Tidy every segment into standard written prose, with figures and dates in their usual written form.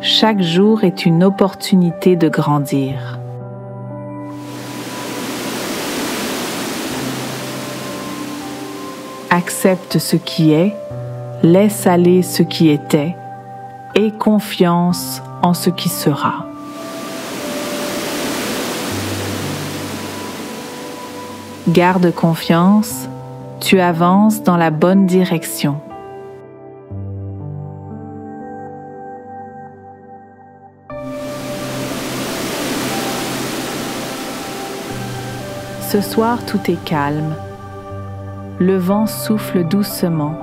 Chaque jour est une opportunité de grandir. Accepte ce qui est, laisse aller ce qui était, aie confiance en ce qui sera. Garde confiance, tu avances dans la bonne direction. Ce soir, tout est calme. Le vent souffle doucement,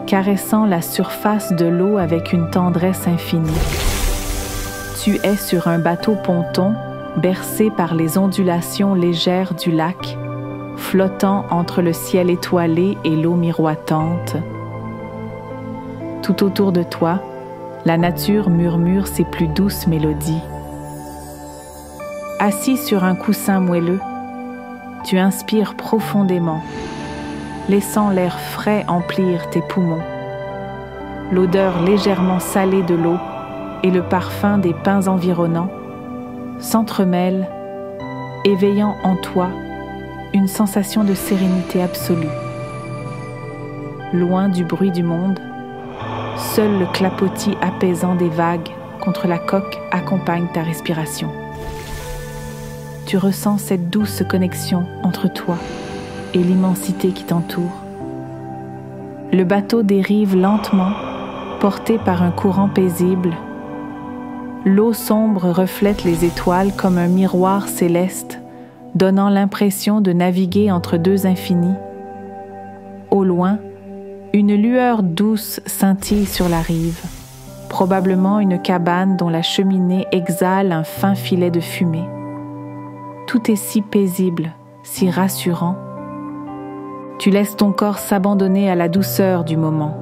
caressant la surface de l'eau avec une tendresse infinie. Tu es sur un bateau-ponton, bercé par les ondulations légères du lac, flottant entre le ciel étoilé et l'eau miroitante. Tout autour de toi, la nature murmure ses plus douces mélodies. Assis sur un coussin moelleux, tu inspires profondément, laissant l'air frais emplir tes poumons. L'odeur légèrement salée de l'eau et le parfum des pins environnants s'entremêlent, éveillant en toi une sensation de sérénité absolue. Loin du bruit du monde, seul le clapotis apaisant des vagues contre la coque accompagne ta respiration. Tu ressens cette douce connexion entre toi et l'immensité qui t'entoure. Le bateau dérive lentement, porté par un courant paisible. L'eau sombre reflète les étoiles comme un miroir céleste, donnant l'impression de naviguer entre deux infinis. Au loin, une lueur douce scintille sur la rive, probablement une cabane dont la cheminée exhale un fin filet de fumée. Tout est si paisible, si rassurant. Tu laisses ton corps s'abandonner à la douceur du moment.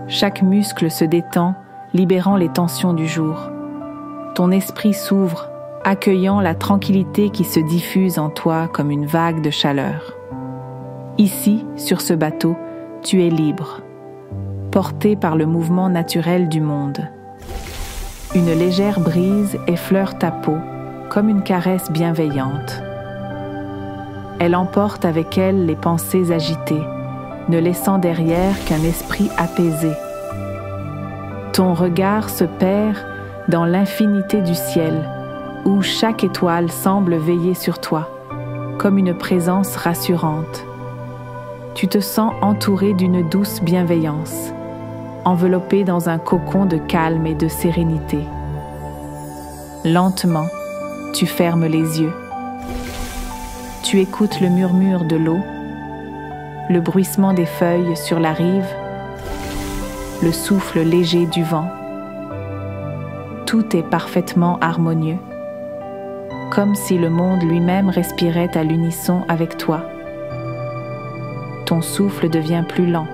Chaque muscle se détend, libérant les tensions du jour. Ton esprit s'ouvre, accueillant la tranquillité qui se diffuse en toi comme une vague de chaleur. Ici, sur ce bateau, tu es libre, porté par le mouvement naturel du monde. Une légère brise effleure ta peau, comme une caresse bienveillante. Elle emporte avec elle les pensées agitées, ne laissant derrière qu'un esprit apaisé. Ton regard se perd dans l'infinité du ciel, où chaque étoile semble veiller sur toi, comme une présence rassurante. Tu te sens entouré d'une douce bienveillance, enveloppé dans un cocon de calme et de sérénité. Lentement, tu fermes les yeux. Tu écoutes le murmure de l'eau, le bruissement des feuilles sur la rive, le souffle léger du vent. Tout est parfaitement harmonieux, comme si le monde lui-même respirait à l'unisson avec toi. Ton souffle devient plus lent,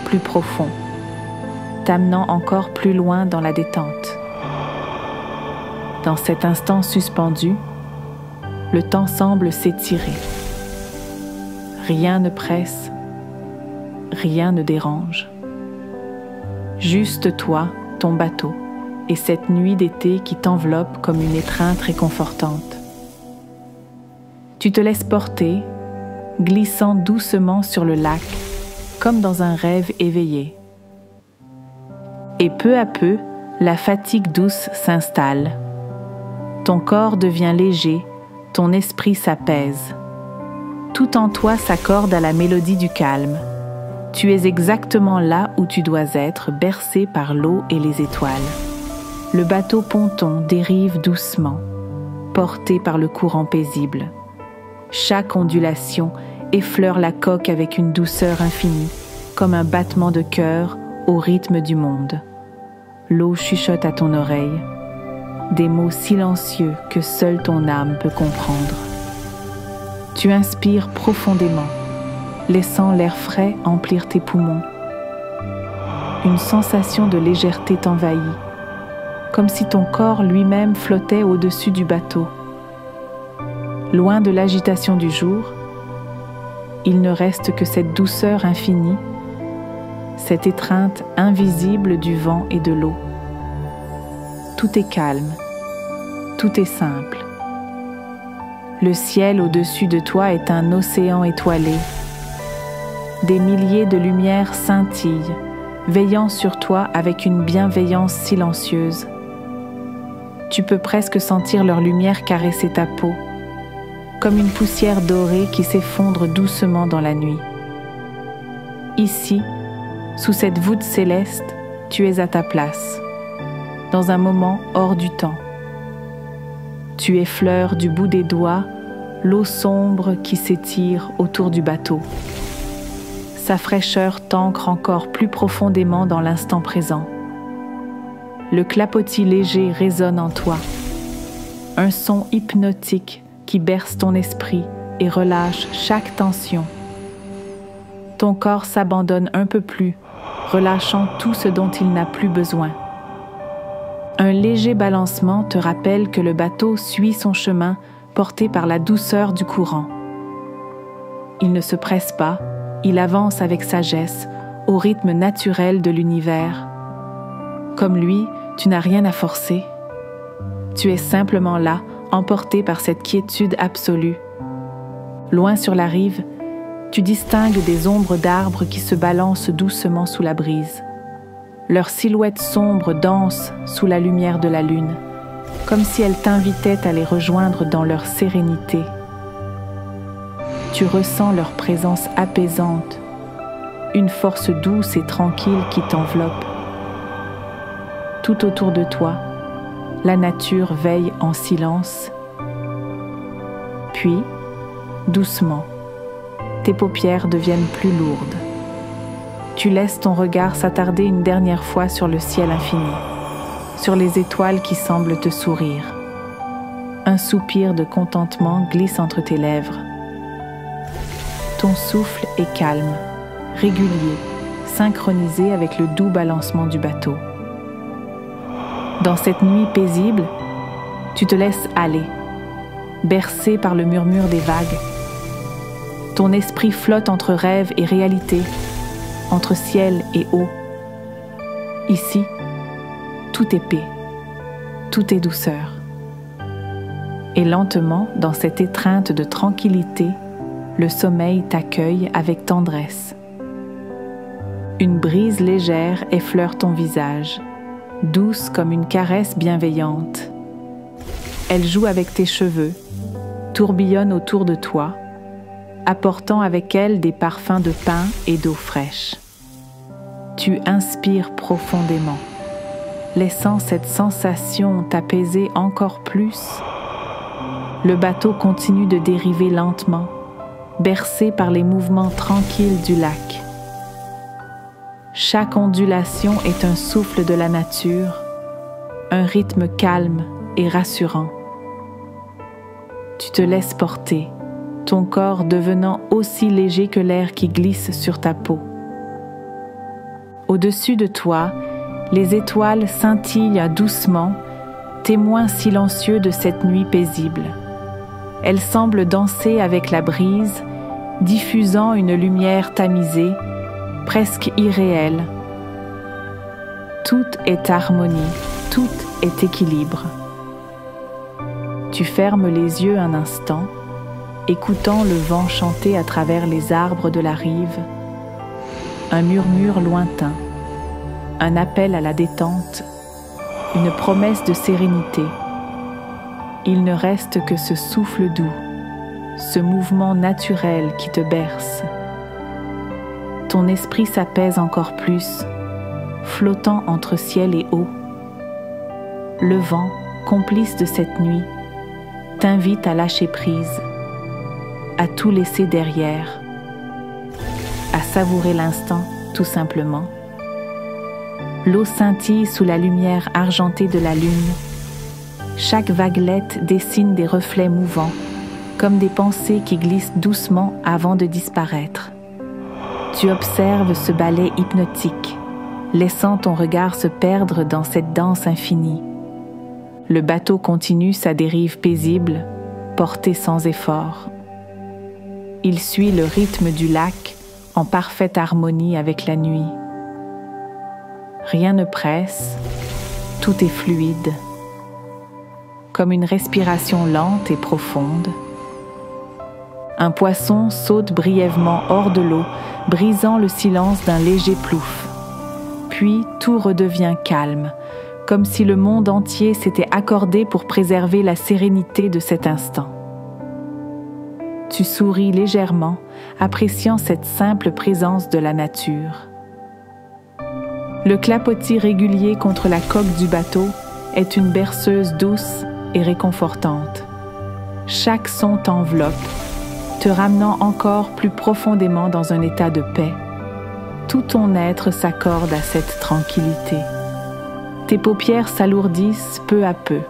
plus profond, t'amenant encore plus loin dans la détente. Dans cet instant suspendu, le temps semble s'étirer. Rien ne presse, rien ne dérange. Juste toi, ton bateau, et cette nuit d'été qui t'enveloppe comme une étreinte réconfortante. Tu te laisses porter, glissant doucement sur le lac, comme dans un rêve éveillé. Et peu à peu, la fatigue douce s'installe. Ton corps devient léger, ton esprit s'apaise. Tout en toi s'accorde à la mélodie du calme. Tu es exactement là où tu dois être, bercé par l'eau et les étoiles. Le bateau-ponton dérive doucement, porté par le courant paisible. Chaque ondulation effleure la coque avec une douceur infinie, comme un battement de cœur au rythme du monde. L'eau chuchote à ton oreille, des mots silencieux que seule ton âme peut comprendre. Tu inspires profondément, laissant l'air frais emplir tes poumons. Une sensation de légèreté t'envahit, comme si ton corps lui-même flottait au-dessus du bateau. Loin de l'agitation du jour, il ne reste que cette douceur infinie, cette étreinte invisible du vent et de l'eau. tout est calme, tout est simple. Le ciel au-dessus de toi est un océan étoilé. Des milliers de lumières scintillent, veillant sur toi avec une bienveillance silencieuse. Tu peux presque sentir leur lumière caresser ta peau, comme une poussière dorée qui s'effondre doucement dans la nuit. Ici, sous cette voûte céleste, tu es à ta place, dans un moment hors du temps. Tu effleures du bout des doigts l'eau sombre qui s'étire autour du bateau. Sa fraîcheur t'ancre encore plus profondément dans l'instant présent. Le clapotis léger résonne en toi, un son hypnotique qui berce ton esprit et relâche chaque tension. Ton corps s'abandonne un peu plus, relâchant tout ce dont il n'a plus besoin. Un léger balancement te rappelle que le bateau suit son chemin porté par la douceur du courant. Il ne se presse pas, il avance avec sagesse, au rythme naturel de l'univers. Comme lui, tu n'as rien à forcer. Tu es simplement là, emporté par cette quiétude absolue. Loin sur la rive, tu distingues des ombres d'arbres qui se balancent doucement sous la brise. Leurs silhouettes sombres dansent sous la lumière de la lune, comme si elles t'invitaient à les rejoindre dans leur sérénité. Tu ressens leur présence apaisante, une force douce et tranquille qui t'enveloppe. Tout autour de toi, la nature veille en silence. Puis, doucement, tes paupières deviennent plus lourdes. Tu laisses ton regard s'attarder une dernière fois sur le ciel infini, sur les étoiles qui semblent te sourire. Un soupir de contentement glisse entre tes lèvres. Ton souffle est calme, régulier, synchronisé avec le doux balancement du bateau. Dans cette nuit paisible, tu te laisses aller, bercé par le murmure des vagues. Ton esprit flotte entre rêve et réalité, entre ciel et eau. Ici, tout est paix, tout est douceur. Et lentement, dans cette étreinte de tranquillité, le sommeil t'accueille avec tendresse. Une brise légère effleure ton visage, douce comme une caresse bienveillante. Elle joue avec tes cheveux, tourbillonne autour de toi, apportant avec elle des parfums de pin et d'eau fraîche. Tu inspires profondément, laissant cette sensation t'apaiser encore plus. Le bateau continue de dériver lentement, bercé par les mouvements tranquilles du lac. Chaque ondulation est un souffle de la nature, un rythme calme et rassurant. Tu te laisses porter, ton corps devenant aussi léger que l'air qui glisse sur ta peau. Au-dessus de toi, les étoiles scintillent doucement, témoins silencieux de cette nuit paisible. Elles semblent danser avec la brise, diffusant une lumière tamisée, presque irréelle. Tout est harmonie, tout est équilibre. Tu fermes les yeux un instant, écoutant le vent chanter à travers les arbres de la rive, un murmure lointain, un appel à la détente, une promesse de sérénité. Il ne reste que ce souffle doux, ce mouvement naturel qui te berce. Ton esprit s'apaise encore plus, flottant entre ciel et eau. Le vent, complice de cette nuit, t'invite à lâcher prise, à tout laisser derrière, à savourer l'instant tout simplement. L'eau scintille sous la lumière argentée de la lune. Chaque vaguelette dessine des reflets mouvants, comme des pensées qui glissent doucement avant de disparaître. Tu observes ce ballet hypnotique, laissant ton regard se perdre dans cette danse infinie. Le bateau continue sa dérive paisible, porté sans effort. Il suit le rythme du lac en parfaite harmonie avec la nuit. Rien ne presse, tout est fluide. comme une respiration lente et profonde. Un poisson saute brièvement hors de l'eau, brisant le silence d'un léger plouf. Puis tout redevient calme, comme si le monde entier s'était accordé pour préserver la sérénité de cet instant. Tu souris légèrement, appréciant cette simple présence de la nature. Le clapotis régulier contre la coque du bateau est une berceuse douce et réconfortante. Chaque son t'enveloppe, te ramenant encore plus profondément dans un état de paix. Tout ton être s'accorde à cette tranquillité. Tes paupières s'alourdissent peu à peu.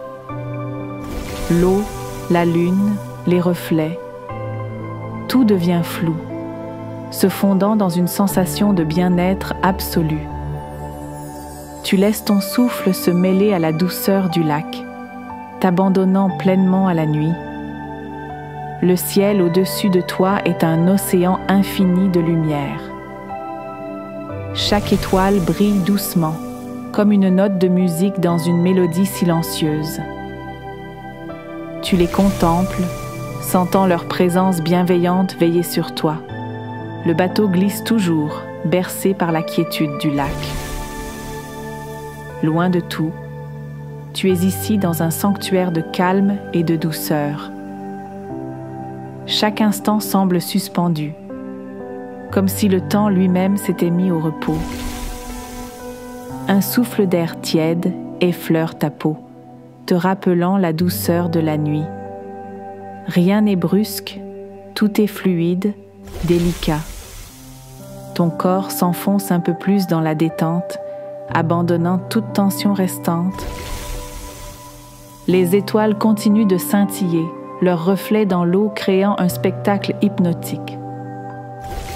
L'eau, la lune, les reflets, tout devient flou, se fondant dans une sensation de bien-être absolu. Tu laisses ton souffle se mêler à la douceur du lac, t'abandonnant pleinement à la nuit. Le ciel au-dessus de toi est un océan infini de lumière. Chaque étoile brille doucement, comme une note de musique dans une mélodie silencieuse. Tu les contemples, sentant leur présence bienveillante veiller sur toi. Le bateau glisse toujours, bercé par la quiétude du lac. Loin de tout, tu es ici dans un sanctuaire de calme et de douceur. Chaque instant semble suspendu, comme si le temps lui-même s'était mis au repos. Un souffle d'air tiède effleure ta peau, te rappelant la douceur de la nuit. Rien n'est brusque, tout est fluide, délicat. Ton corps s'enfonce un peu plus dans la détente, abandonnant toute tension restante. Les étoiles continuent de scintiller, leurs reflets dans l'eau créant un spectacle hypnotique.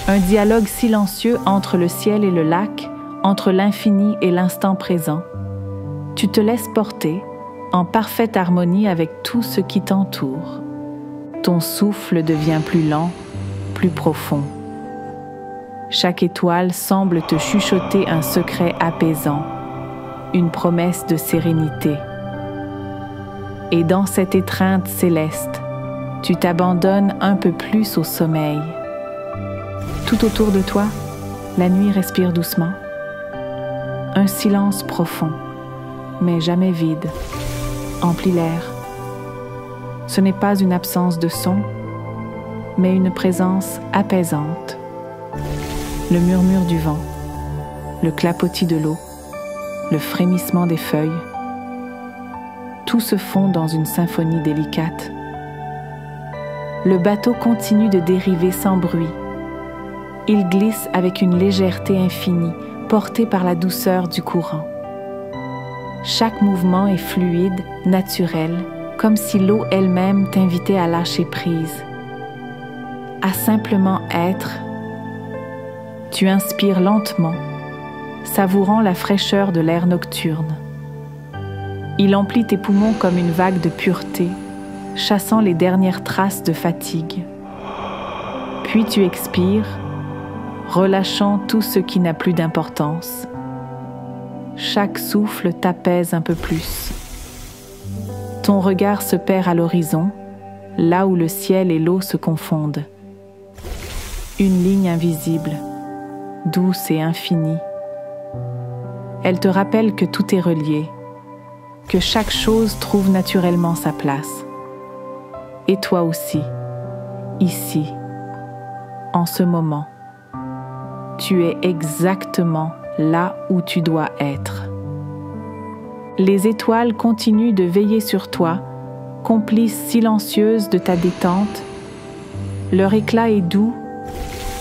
Un dialogue silencieux entre le ciel et le lac, entre l'infini et l'instant présent. Tu te laisses porter, en parfaite harmonie avec tout ce qui t'entoure. Ton souffle devient plus lent, plus profond. Chaque étoile semble te chuchoter un secret apaisant, une promesse de sérénité. Et dans cette étreinte céleste, tu t'abandonnes un peu plus au sommeil. Tout autour de toi, la nuit respire doucement. Un silence profond, mais jamais vide, emplit l'air. Ce n'est pas une absence de son, mais une présence apaisante. Le murmure du vent, le clapotis de l'eau, le frémissement des feuilles, tout se fond dans une symphonie délicate. Le bateau continue de dériver sans bruit. Il glisse avec une légèreté infinie, porté par la douceur du courant. Chaque mouvement est fluide, naturel, comme si l'eau elle-même t'invitait à lâcher prise, à simplement être. Tu inspires lentement, savourant la fraîcheur de l'air nocturne. Il emplit tes poumons comme une vague de pureté, chassant les dernières traces de fatigue. Puis tu expires, relâchant tout ce qui n'a plus d'importance. Chaque souffle t'apaise un peu plus. Ton regard se perd à l'horizon, là où le ciel et l'eau se confondent. Une ligne invisible, douce et infinie. Elle te rappelle que tout est relié, que chaque chose trouve naturellement sa place. Et toi aussi, ici, en ce moment, tu es exactement là où tu dois être. Les étoiles continuent de veiller sur toi, complices silencieuses de ta détente. Leur éclat est doux,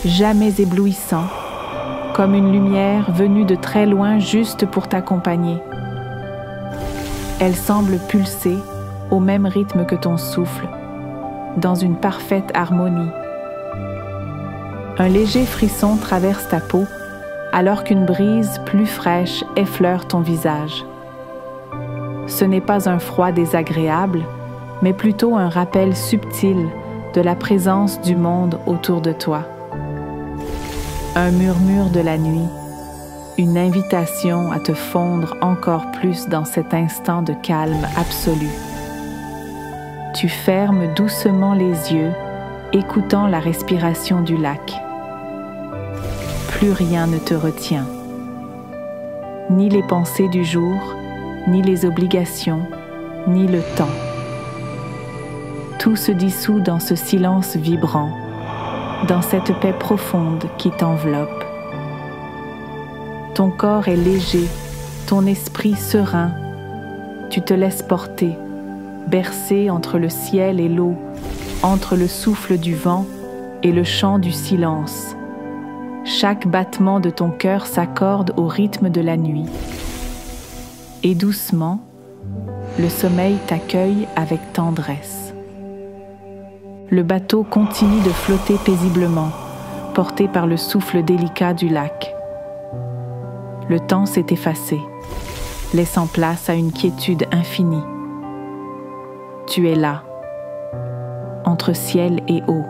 jamais éblouissant, comme une lumière venue de très loin juste pour t'accompagner. Elle semble pulser au même rythme que ton souffle, dans une parfaite harmonie. Un léger frisson traverse ta peau alors qu'une brise plus fraîche effleure ton visage. Ce n'est pas un froid désagréable, mais plutôt un rappel subtil de la présence du monde autour de toi. Un murmure de la nuit, une invitation à te fondre encore plus dans cet instant de calme absolu. tu fermes doucement les yeux, écoutant la respiration du lac. Plus rien ne te retient. Ni les pensées du jour, ni les obligations, ni le temps. Tout se dissout dans ce silence vibrant, dans cette paix profonde qui t'enveloppe. Ton corps est léger, ton esprit serein. Tu te laisses porter, bercé entre le ciel et l'eau, entre le souffle du vent et le chant du silence. Chaque battement de ton cœur s'accorde au rythme de la nuit. Et doucement, le sommeil t'accueille avec tendresse. Le bateau continue de flotter paisiblement, porté par le souffle délicat du lac. Le temps s'est effacé, laissant place à une quiétude infinie. Tu es là, entre ciel et eau,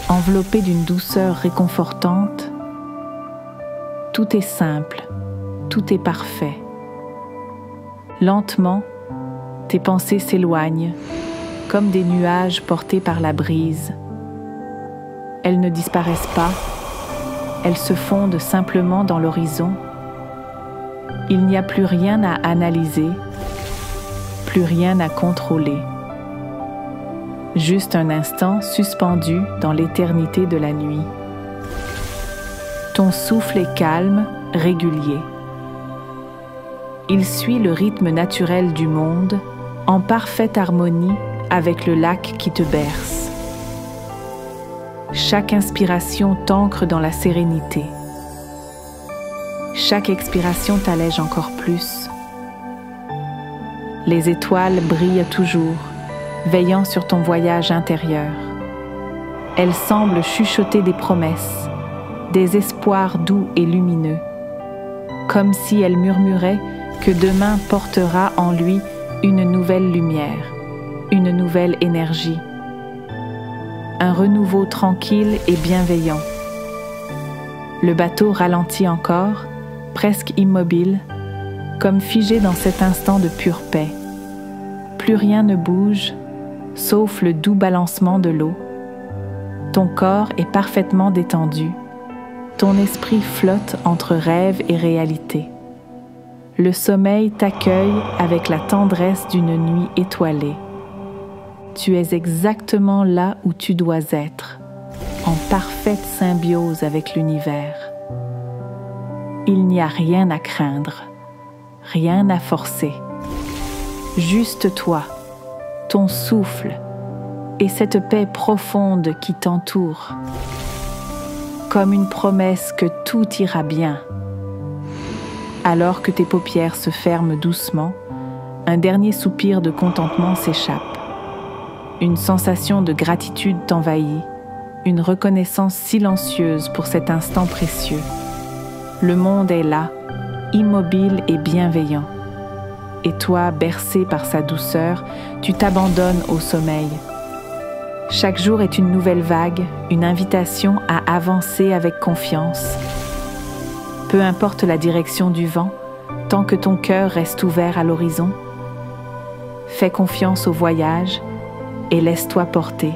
enveloppé d'une douceur réconfortante. Tout est simple, tout est parfait. Lentement, tes pensées s'éloignent, comme des nuages portés par la brise. Elles ne disparaissent pas, elles se fondent simplement dans l'horizon. Il n'y a plus rien à analyser, plus rien à contrôler. Juste un instant suspendu dans l'éternité de la nuit. Ton souffle est calme, régulier. Il suit le rythme naturel du monde, en parfaite harmonie avec le lac qui te berce. Chaque inspiration t'ancre dans la sérénité. Chaque expiration t'allège encore plus. Les étoiles brillent toujours, veillant sur ton voyage intérieur. Elles semblent chuchoter des promesses, des espoirs doux et lumineux, comme si elles murmuraient que demain portera en lui une nouvelle lumière, une nouvelle énergie, un renouveau tranquille et bienveillant. Le bateau ralentit encore, presque immobile, comme figé dans cet instant de pure paix. Plus rien ne bouge, sauf le doux balancement de l'eau. Ton corps est parfaitement détendu. Ton esprit flotte entre rêve et réalité. Le sommeil t'accueille avec la tendresse d'une nuit étoilée. Tu es exactement là où tu dois être, en parfaite symbiose avec l'univers. Il n'y a rien à craindre, rien à forcer. Juste toi, ton souffle et cette paix profonde qui t'entoure, comme une promesse que tout ira bien. Alors que tes paupières se ferment doucement, un dernier soupir de contentement s'échappe. Une sensation de gratitude t'envahit, une reconnaissance silencieuse pour cet instant précieux. Le monde est là, immobile et bienveillant. Et toi, bercé par sa douceur, tu t'abandonnes au sommeil. Chaque jour est une nouvelle vague, une invitation à avancer avec confiance. Peu importe la direction du vent, tant que ton cœur reste ouvert à l'horizon, fais confiance au voyage et laisse-toi porter.